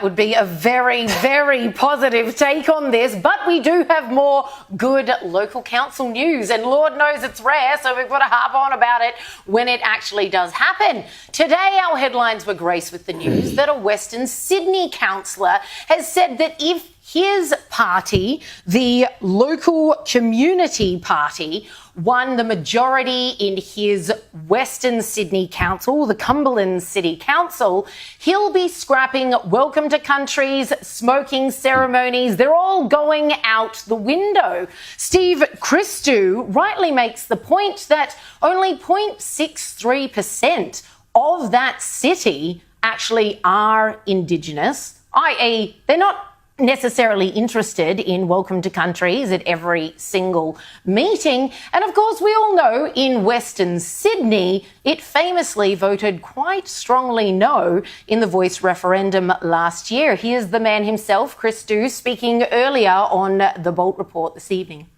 Would be a very, very positive take on this, but we do have more good local council news, and Lord knows it's rare, so we've got to harp on about it when it actually does happen. Today our headlines were graced with the news that a Western Sydney councillor has said that if his party, the local community party, won the majority in his Western Sydney Council, the Cumberland City Council, he'll be scrapping welcome to countries, smoking ceremonies. They're all going out the window. Steve Christou rightly makes the point that only 0.63% of that city actually are Indigenous, i.e. they're not necessarily interested in welcome to countries at every single meeting. And of course, we all know in Western Sydney, it famously voted quite strongly no in the Voice referendum last year. Here's the man himself, Christou, speaking earlier on the Bolt Report this evening.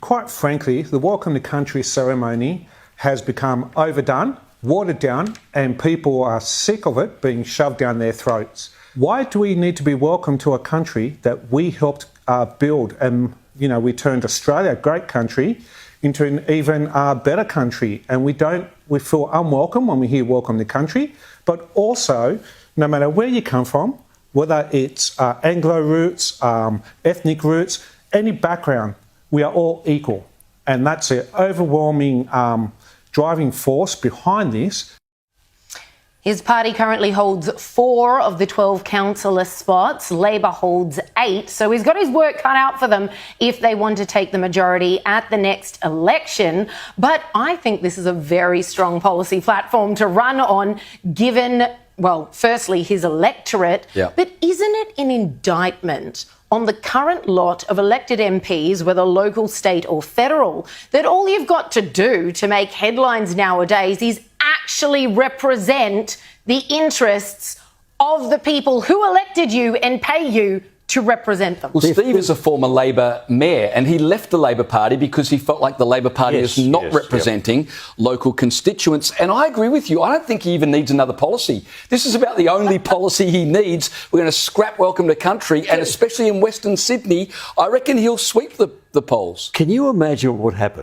Quite frankly, the welcome to country ceremony has become overdone, watered down, and people are sick of it being shoved down their throats. Why do we need to be welcome to a country that we helped build and, we turned Australia, a great country, into an even better country? And we feel unwelcome when we hear welcome to country, but also, no matter where you come from, whether it's Anglo roots, ethnic roots, any background, we are all equal. And that's an overwhelming driving force behind this. His party currently holds 4 of the 12 councillor spots. Labor holds 8. So he's got his work cut out for them if they want to take the majority at the next election. But I think this is a very strong policy platform to run on, given, well, firstly, his electorate. Yeah. But isn't it an indictment on the current lot of elected MPs, whether local, state or federal, that all you've got to do to make headlines nowadays is actually represent the interests of the people who elected you and pay you to represent them? Well, Steve is a former Labor mayor, and he left the Labor Party because he felt like the Labor Party is not representing local constituents. And I agree with you. I don't think he even needs another policy. This is about the only policy he needs. We're going to scrap welcome to country, and especially in Western Sydney, I reckon he'll sweep the polls. Can you imagine what would happen